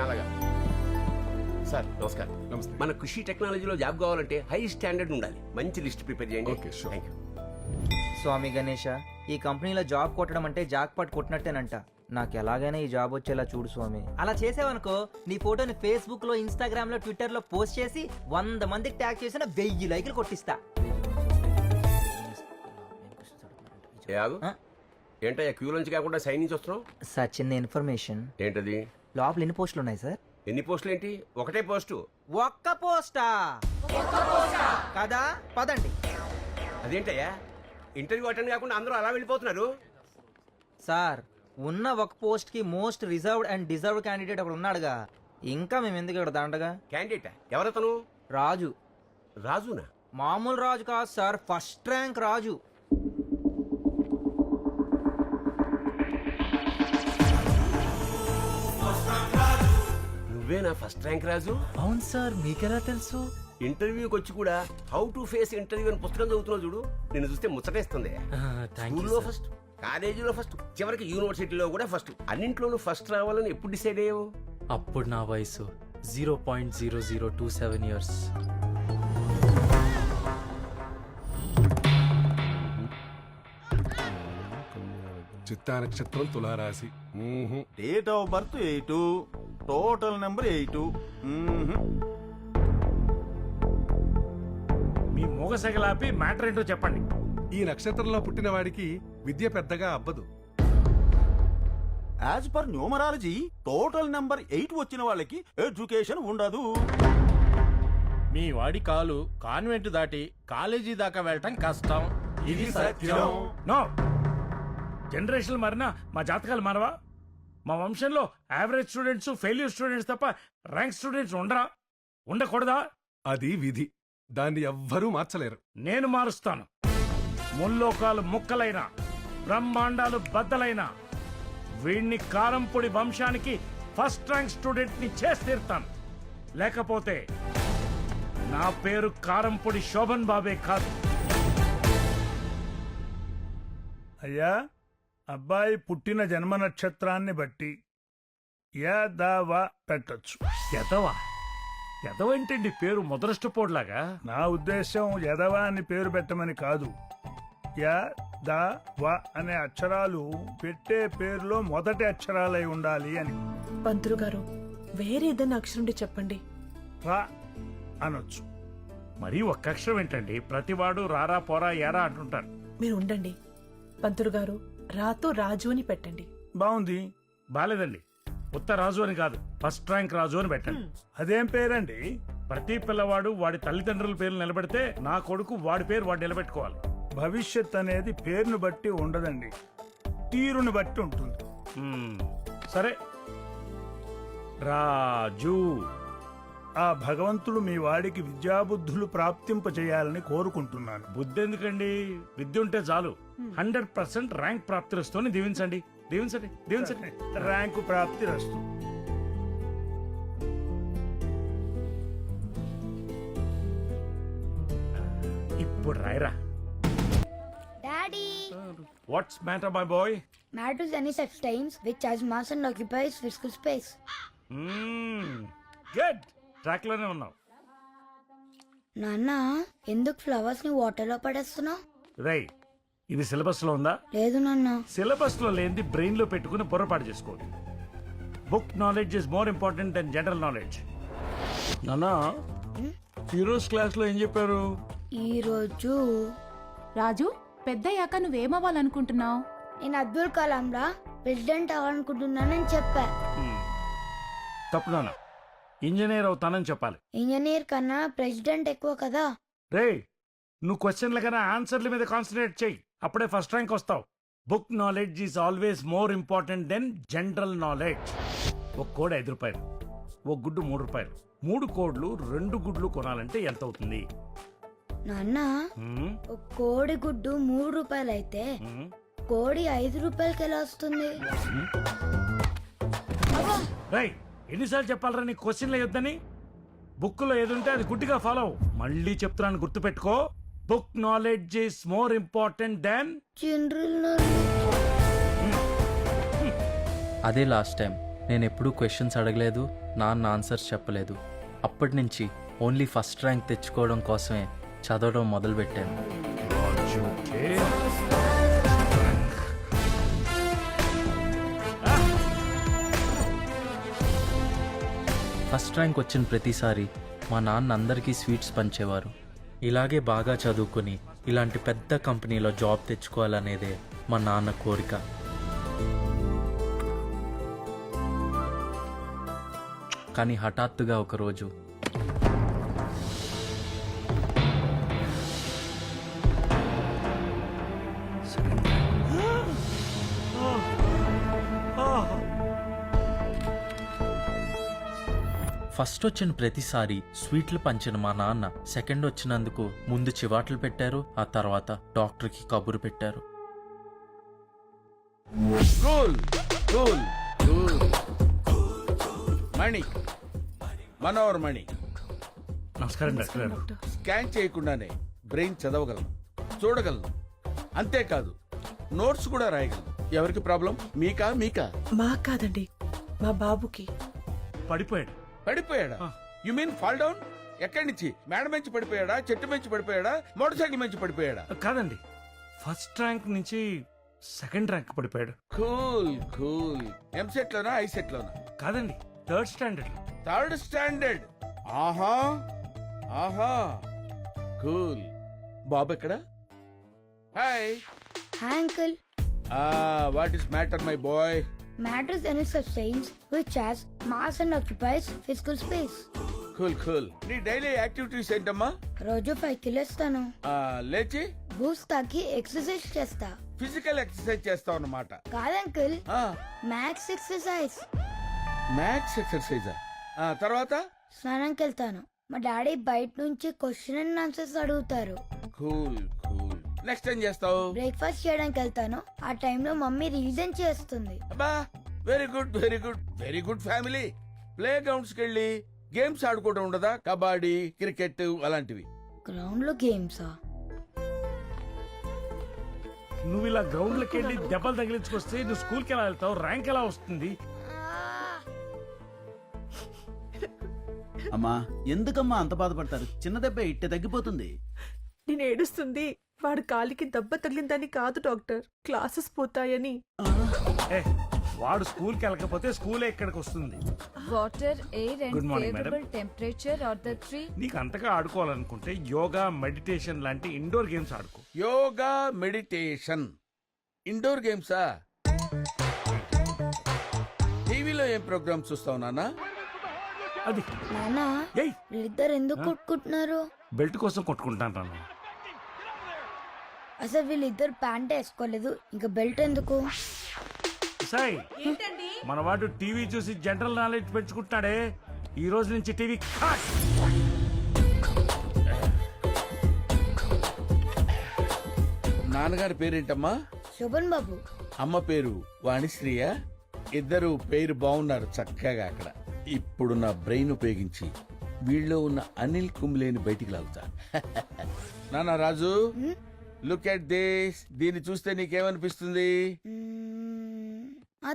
అలాగా సార్ నమస్కారం. నమస్తే. మన కృషి టెక్నాలజీలో జాబ్ కావాలంటే హై స్టాండర్డ్ ఉండాలి. మంచి లిస్ట్ ప్రిపేర్ చేయండి. Okay, sure. Thank you. Swami Ganesha, ఈ కంపెనీలో జాబ్ కొట్టడం అంటే జాక్పాట్ కొట్టినట్టేనంట. నాకు ఎలాగైనా ఈ జాబ్ వచ్చేలా చూడు స్వామి. అలా చేసావనుకో నీ ఫోటోని ఫేస్బుక్ లో, ఇన్స్టాగ్రామ్ లో, ట్విట్టర్ లో పోస్ట్ చేసి 100 మందికి ట్యాగ్ చేసిన 1000 లైకులు కొట్టిస్తా. ఏ ఆగు. ఆ? ఏంటయ్యా క్యూ నుంచి కాకుండా సైన్ నుంచి వస్తున్నావు? సార్ చిన్న ఇన్ఫర్మేషన్, ఏంటది? లోపల ఎన్ని పోస్టులు ఉన్నాయి సార్? ఎన్ని పోస్టులు ఏంటి? ఒకటే పోస్టు. ఒక్క పోస్టా కదా? పదండి. అదేంటయ్యా ఇంటర్వ్యూ అటెండ్ కాకుండా అందరూ అలా వెళ్ళిపోతున్నారు? సార్ ఉన్న ఒక పోస్ట్ కి most reserved and deserved candidate ఒకడు ఉన్నాడుగా, ఇంకా మేము ఎందుకు ఇక్కడ దండగా? క్యాండిడేటా? ఎవరతను? రాజు. రాజునా? మామూలు రాజు కాదు సార్, ఫస్ట్ ర్యాంక్ రాజు. నువ్వేనా ఫస్ట్ ర్యాంక్ రాజు? అవును సార్, మీకెలా తెలుసు? ఇంటర్వ్యూకి వచ్చి కూడా హౌ టు ఫేస్ ఇంటర్వ్యూ అని పుస్తకం చదువుతున్నావు చూడు, నిన్ను చూస్తే ముచ్చటేస్తుంది. స్కూల్లో ఫస్ట్, కాలేజీలో ఫస్ట్, చివరికి యూనివర్సిటీలో కూడా ఫస్ట్. అన్నింట్లోనూ ఫస్ట్ రావాలని ఎప్పుడు డిసైడ్ అయ్యావు? అప్పుడు నా వయసు 0.0027 years. చిత్తా నక్షత్రం తులారాశి. Date of birth 8, total number 8. మీ మూగసగలాపి మ్యాటర్ ఏంటో చెప్పండి. ఈ నక్షత్రంలో పుట్టిన వాడికి విద్య పెద్దగా అబ్బదు. As per numerology total number 8 వచ్చిన వాళ్ళకి ఎడ్యుకేషన్ ఉండదు. మీ వాడి కాలు కాన్వెంట్ దాటి కాలేజీ దాకా వెళ్ళటం కష్టం. ఇది సత్యం. నో, జనరేషన్ మారినా మా జాతకాలు మారవా? మా వంశంలో యావరేజ్ స్టూడెంట్స్, ఫెయిల్యూర్ స్టూడెంట్స్ తప్ప ర్యాంక్ స్టూడెంట్స్ ఉండరా? ఉండకూడదా? అది విధి, దాన్ని ఎవ్వరూ మార్చలేరు. నేను మారుస్తాను. ముల్లోకాలు ముక్కలైన, బ్రహ్మాండాలు బద్దలైన వీణ్ణి కారంపొడి వంశానికి ఫస్ట్ ర్యాంక్ స్టూడెంట్ ని చేసి తీరుతాను. లేకపోతే నా పేరు కారంపొడి శోభన్ బాబే కాదు. అయ్యా, అబ్బాయి పుట్టిన జన్మ నక్షత్రాన్ని బట్టి యదవ పెట్టొచ్చు. ఎదవా? ఎదవేంటండి పేరు ముదరష్టపోడ్లాగా? నా ఉద్దేశం యదవ అని పేరు పెట్టమని కాదు. య ద వ అనే అక్షరాలు పెట్టే పేరులో మొదటి అక్షరాలై ఉండాలి అని. పంతులు గారు, వేరే ఏదైనా అక్షరం చెప్పండి. ర అనొచ్చు. మరీ ఒక్క అక్షరం ఏంటండి? ప్రతివాడు రారా పోరా ఏరా అంటుంటారు. మీరు ఉండండి. పంతులు గారు, రాతో రాజు అని పెట్టండి. బాగుంది. బాలేదండి. ఉత్త రాజు అని కాదు, ఫస్ట్ ర్యాంక్ రాజు అని పెట్టండి. అదేం పేరండి? ప్రతి పిల్లవాడు వాడి తల్లిదండ్రుల పేర్లు నిలబెడితే నా కొడుకు వాడి పేరు వాడు నిలబెట్టుకోవాలి. భవిష్యత్ అనేది పేరును బట్టి ఉండదండి, తీరుని బట్టి ఉంటుంది. సరే, రాజు. ఆ భగవంతుడు మీ వాడికి విద్యాబుద్ధులు ప్రాప్తింపచేయాలని కోరుకుంటున్నాను. బుద్ధి ఎందుకండి? విద్య ఉంటే చాలు. 100% ర్యాంక్ ప్రాప్తిస్తూనే దీవించండి. దీవించండి, దీవించండి. ర్యాంకు ప్రాప్తి రస్తు. ఇప్పుడు రాయరా. Daddy, what's matter my boy? matter is any substance which has mass and occupies physical space. Good, track లోనే ఉన్నావు. నాన్న, ఎందుకు ఫ్లవర్స్ ని వాటర్ లో పడేస్తున్నావు? రేయ్, ఇది సిలబస్ లో ఉందా? లేదు నాన్న. సిలబస్ లో లేనిది బ్రెయిన్ లో పెట్టుకుని పొరపాటు చేసుకోండి. Book knowledge is more important than general knowledge. నానా, హీరోస్ క్లాస్ లో ఏం చెప్పారు? ఈ రోజు రాజు, పెద్దయ్యాక నువ్వేమవ్వాలనుకుంటున్నావు? నేను అబ్దుల్ కలాం లా ప్రెసిడెంట్ అవ్వాలనుకుంటున్నానని చెప్పా. తప్పు నాన్న, ఇంజనీర్ అవుతానని చెప్పాలి. ఇంజనీర్ కన్నా ప్రెసిడెంట్ ఎక్కువ కదా. రేయ్, నువ్వు క్వశ్చన్ల కన్నా ఆన్సర్ల మీద కాన్సన్ట్రేట్ చెయ్యి, అప్పుడే ఫస్ట్ ర్యాంక్ వస్తావు. Book knowledge is always more important than general knowledge. ఒక కోడి 5 రూపాయలు, ఒక గుడ్డు 3 రూపాయలు. 3 కోడ్లు 2 గుడ్లు కొనాలంటే ఎంత అవుతుంది? నాన్న, ఒక కోడి గుడ్డు 3 రూపాయలు అయితే కోడి 5 రూపాయలకి ఎలా వస్తుంది? రేయ్, ఎన్నిసార్లు చెప్పాలరా నీ క్వశ్చన్లు వద్దని? బుక్లో ఏదుంటే అది గుడ్డిగా ఫాలో అవ్వు. మళ్ళీ చెప్తున్నాను, గుర్తుపెట్టుకో. Book knowledge is more important than general knowledge. అదే లాస్ట్ టైం నేను ఎప్పుడూ క్వశ్చన్స్ అడగలేదు, నాన్న ఆన్సర్స్ చెప్పలేదు. అప్పటి నుంచి ఓన్లీ ఫస్ట్ ర్యాంక్ తెచ్చుకోవడం కోసమే చదవడం మొదలుపెట్టాను. ఫస్ట్ ర్యాంక్ వచ్చిన ప్రతిసారి మా నాన్న అందరికీ స్వీట్స్ పంచేవారు. ఇలాగే బాగా చదువుకొని ఇలాంటి పెద్ద కంపెనీలో జాబ్ తెచ్చుకోవాలనేదే మా నాన్న కోరిక. కానీ హఠాత్తుగా ఒకరోజు ఫస్ట్ వచ్చిన ప్రతిసారి స్వీట్లు పంచిన మా నాన్న సెకండ్ వచ్చినందుకు ముందు చివాట్లు పెట్టారు, ఆ తర్వాత డాక్టర్కి కబురు పెట్టారు. Cool cool cool. Mani, Manohar Mani. నమస్కారం డాక్టర్ గారు. స్కాన్ చేయకుండానే బ్రెయిన్ చదవగలను, చూడగలను. అంతేకాదు నోట్స్ కూడా రాయగలను. ఎవరికి ప్రాబ్లం? మీకా మీకా? మా కాదండి, మా బాబుకి. పడిపోయాడు. పడిపోయాడా? You mean fall down? ఎక్కడి నుంచి? మేడ నుంచి పడిపోయాడా, చెట్టు నుంచి పడిపోయాడా, మోటార్ సైకిల్ నుంచి పడిపోయాడా? కాదండి, ఫస్ట్ ర్యాంక్ నుంచి సెకండ్ ర్యాంక్ పడిపోయాడు. Cool cool. ఎంసెట్ లోనా ఐసెట్ లోనా? కాదండి, థర్డ్ స్టాండర్డ్. Third standard. ఆహా ఆహా. కూల్. బాబు ఎక్కడ? Hi. Hi uncle. What is matter my boy? Matters any substance which has mass and occupies physical space. Cool cool. నీ daily activities ఏంటమ్మా? రోజు 5 కిలోస్తాను. లేచి బూస్ట్ తాకి ఎక్సర్సైజ్ చేస్తా. ఫిజికల్ ఎక్సర్సైజ్ చేస్తావు అన్నమాట. కాదు uncle, maths exercise. Maths exercise. తర్వాత స్నానంకి వెళ్తాను. మా డాడీ బయట నుంచి క్వశ్చన్ అండ్ ఆన్సర్స్ అడుగుతారు. Cool cool. నెక్స్ట్ ఏం చేస్తావు? బ్రేక్ఫాస్ట్ చేయడానికి వెళ్తాను. ఆ టైంలో మమ్మీ రీజన్ చేస్తుంది. అబ్బా, very good very good very good family. Play grounds కి వెళ్ళి గేమ్స్ ఆడుకోవడం ఉండదా? కబడ్డీ, క్రికెట్ అలాంటివి. గ్రౌండ్ లో గేమ్సా? నువ్వు ఇలా గ్రౌండ్ లోకి వెళ్ళి దెబ్బలు తగిలించుకొస్తే నువ్వు స్కూల్కి ఎలా వెళ్తావు? ర్యాంక్ ఎలా వస్తుంది? అమ్మా, ఎందుకమ్మా అంత బాధపడతారు? చిన్న దెబ్బ ఇట్టే తగ్గిపోతుంది. నేను ఏడుస్తుంది వాడు కాలికి దెబ్బ తగిలిందని కాదు డాక్టర్, క్లాసెస్ పోతాయని. వాడు స్కూల్కి వెళ్ళకపోతే స్కూలే ఇక్కడికి వస్తుంది. Water, air Good and morning, madam. Favourable temperature are the three. నీకు అంతగా ఆడుకోవాలనుకుంటే యోగా, మెడిటేషన్ లాంటి ఇండోర్ గేమ్స్ ఆడుకో. యోగా, మెడిటేషన్, ఇండోర్ గేమ్సా? టీవీలో ఏం ప్రోగ్రామ్స్ చూస్తావు నాన్న? అది నానా, ఏయ్ వీళ్ళిద్దరు ఎందుకు కొట్టుకుంటున్నారు? బెల్ట్ కోసం కొట్టుకుంటాను రాను. అసలు వీళ్ళిద్దరు ప్యాంట్ వేసుకోలేదు, ఇంకా బెల్ట్ ఎందుకు? సాయి, మన వాడు టీవీ చూసి జనరల్ నాలెడ్జ్ పెంచుకుంటున్నాడే. ఈ రోజు నుంచి టీవీ నాన్నగారి పేరేంటమ్మా? శోభన్ బాబు. అమ్మ పేరు వాణిశ్రీయా? ఇద్దరు పేరు బాగున్నారు చక్కగా. అక్కడ ఇప్పుడు నా బ్రెయిన్ ఉపయోగించి వీళ్ళలో ఉన్న అనిల్ కుంబ్లేని బయటికి లాగుతా. నాన్న రాజు, లుక్ ఎట్ దిస్. దీన్ని చూస్తే నీకేమనిపిస్తుంది?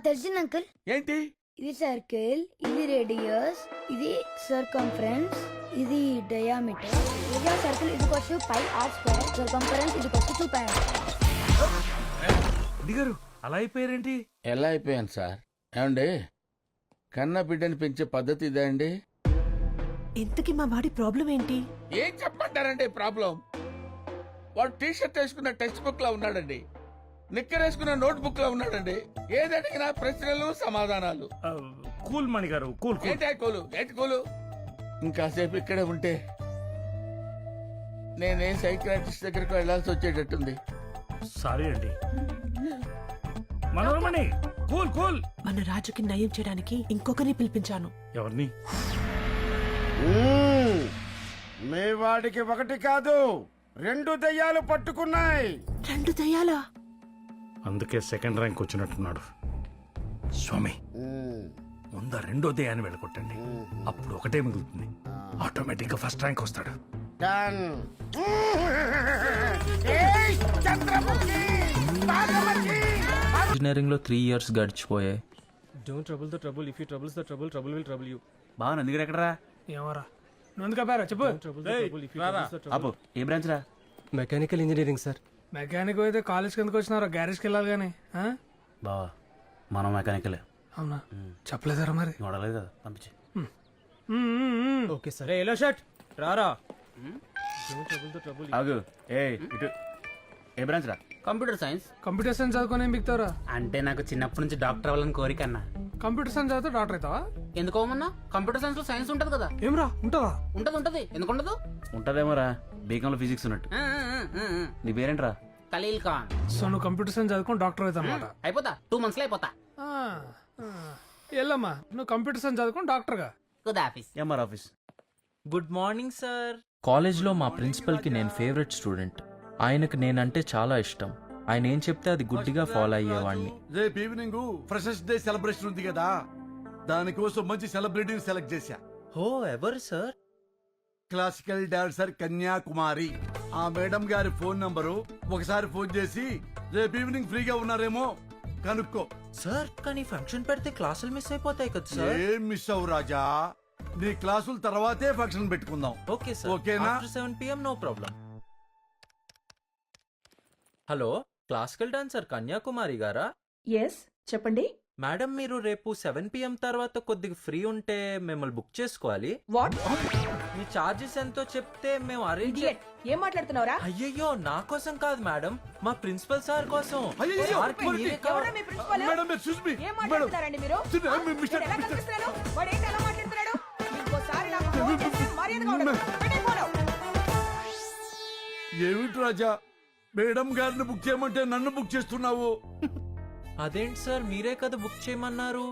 తెలిసింది అంకుల్. ఏంటి? ఇది సర్కిల్, ఇది రేడియస్, ఇది సర్కంఫరెన్స్, ఇది డయామీటర్. ఇది సర్కిల్ ఇది వచ్చి పై ఆర్ స్క్వేర్, సర్కంఫరెన్స్ ఇది వచ్చి 2 π. దిగారు అలా అయిపోయారేంటి? ఎలా అయిపోయాను సార్? ఏమండి, కన్న బిడ్డని పెంచే పద్ధతి ఇదే అండి? ఇంతకీ మా వాడి ప్రాబ్లం ఏంటి? ఏం చెప్పంటారండి ప్రాబ్లం? వాడు టీ షర్ట్ వేసుకున్న టెక్స్ట్ బుక్ లా ఉన్నాడండి, నిక్కర్ వేసుకున్న నోట్ బుక్ లా ఉన్నాడండి. ఏదడిగినా ప్రశ్నలు సమాధానాలు. కూల్ మణి గారు, కూల్ కూల్. ఏంటి కూలు? ఏంటి కూలు? ఇంకాసేపు ఇక్కడే ఉంటే నేనే సైకియాట్రిస్ట్ దగ్గరకు వెళ్లాల్సి వచ్చేటట్టుంది. సారీ అండి. మనోరమణి, కూల్ కూల్. మన రాజుకి నయం చేయడానికి ఇంకొకరిని పిలిపించాను. ఎవరిని? మీ వాడికి 1 కాదు 2 దయ్యాలు పట్టుకున్నాయి. 2 దయ్యాలా? అందుకే సెకండ్ ర్యాంక్ వచ్చినట్టున్నాడు. స్వామి, ముందు రెండో దయ్యాన్ని వెళ్ళగొట్టండి. అప్పుడు ఒకటే మిగులుతుంది. ఆటోమేటిక్ గా ఫస్ట్ ర్యాంక్ వస్తాడు. ఇంజనీరింగ్లో 3 years గడిచిపోయాయి. Don't trouble the trouble if you troubles the trouble trouble will trouble you. బాగా నందిగారు ఎక్కడరా? ఏమోరా నువ్వు ఎందుకు ఆపారా చెప్పు. Trouble the trouble if you troubles the trouble. అబ్బో ఏ బ్రాంచ్ రా? Mechanical engineering sir. మెకానిక్ అయితే కాలేజ్కి ఎందుకు వచ్చినారా? గ్యారేజ్కి వెళ్ళాలి కానీ. బావా మనం మెకానికలే. అవునా చెప్పలేదారా మరి? చూడలేదు కదా, పంపించి. Okay sir. ఎల్లో షర్ట్ రారా. ఆగు. ఏ ఇటు. ఏ బ్రాంచ్ రా? Computer science. కంప్యూటర్ సైన్స్ చదువుకొని ఏం బిగుతావురా? అంటే నాకు చిన్నప్పటి నుంచి డాక్టర్ అవ్వాలని కోరిక అన్న. కంప్యూటర్ సైన్స్ చదివితే డాక్టర్ అవుతావా? ఎందుకోమన్నా, కంప్యూటర్ సైన్స్ లో సైన్స్ ఉంటది కదా. ఏమ్రా ఉంటుందా? ఉంటది ఎందుకు ఉండదు? ఉంటదేమో రా, బీకామ్ లో ఫిజిక్స్ ఉన్నట్టు. నీ పేరేంట్రా? ఖలీల్ ఖాన్. సో నువ్వు కంప్యూటర్ సైన్స్ చదువుకొని డాక్టర్ అవుతా అనమాట. అయిపోతా 2 months లో అయిపోతా. వెళ్ళమ్మా నువ్వు కంప్యూటర్ సైన్స్ చదువుకొని డాక్టర్గా. Good office. MR office. Good morning sir. కాలేజ్లో మా ప్రిన్సిపల్కి నేను ఫేవరెట్ స్టూడెంట్. ఆయనకు నేనంటే చాలా ఇష్టం. ఆయన ఏం చెప్తే అది గుడ్డిగా ఫాలో అయ్యేవాడిని. రేపు ఈవినింగ్ ఫ్రెషర్స్ డే సెలబ్రేషన్ ఉంది కదా, దానికోసం మంచి సెలబ్రిటీని సెలెక్ట్ చేశా. ఓ ఎవరు సార్? Classical dancer Kanyakumari. ఆ మేడం గారి ఫోన్ నంబరు ఒకసారి ఫోన్ చేసి రేపు ఈవినింగ్ ఫ్రీగా ఉన్నారేమో కనుక్కో. సార్ కానీ ఫంక్షన్ పెడితే క్లాసులు మిస్ అయిపోతాయి కదా సార్. ఏం మిస్ అవ్వు రాజా, నీ క్లాసుల తర్వాతే ఫంక్షన్ పెట్టుకుందాం. Okay sir. ఓకేనా? 7 PM no problem. Hello, classical dancer Kanyakumari గారా? ఎస్ చెప్పండి. మేడం మీరు రేపు 7 PM తర్వాత కొద్దిగా ఫ్రీ ఉంటే మిమ్మల్ని బుక్ చేసుకోవాలి. వాట్? మీ చార్జెస్ ఎంతో చెప్తే మేము అరేంజ్. ఏం మాట్లాడుతున్నావురా? అయ్యయ్యో నా కోసం కాదు మేడం, మా ప్రిన్సిపల్ సార్ కోసం. అయ్యయ్యో, సార్కి మీరే కావాలి. Madam, excuse me. ఏం మాట్లాడుతున్నారండి మీరు? మిస్టర్ ఎలా కనిపిస్తున్నాను? వాడు ఏంటి అలా మాట్లాడుతున్నాడు? ఇంకోసారి నాకు ఫోన్ చేస్తే మర్యాదగా ఉండదు. పెట్టే ఫోను. ఏమిటి రాజా, మేడం గారిని బుక్ చేయమంటే నన్ను బుక్ చేస్తున్నావు? అదేంటి సార్, మీరే కదా బుక్ చేయమన్నారు.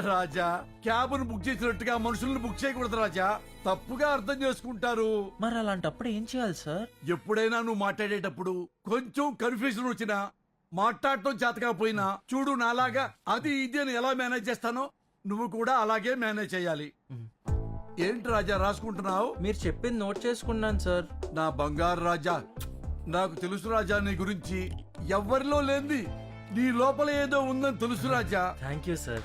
రాజా, క్యాబ్ను బుక్ చేసినట్టుగా మనుషుల్ని బుక్ చేయకూడదు రాజా, తప్పుగా అర్థం చేసుకుంటారు. మరి అలాంటప్పుడు ఏం చేయాలి సార్? ఎప్పుడైనా నువ్వు మాట్లాడేటప్పుడు కొంచెం కన్ఫ్యూజన్ వచ్చినా, మాట్లాడటం చేతకపోయినా, చూడు నాలాగా అది ఇది అని ఎలా మేనేజ్ చేస్తానో నువ్వు కూడా అలాగే మేనేజ్ చేయాలి. ఏంటి రాజా రాసుకుంటున్నావు? మీరు చెప్పింది నోట్ చేసుకున్నాను సార్. నా బంగారు రాజా, నాకు తెలుసు రాజా నీ గురించి. ఎవ్వరిలో లేంది నీ లోపల ఏదో ఉందని తెలుసు రాజా. Thank you sir.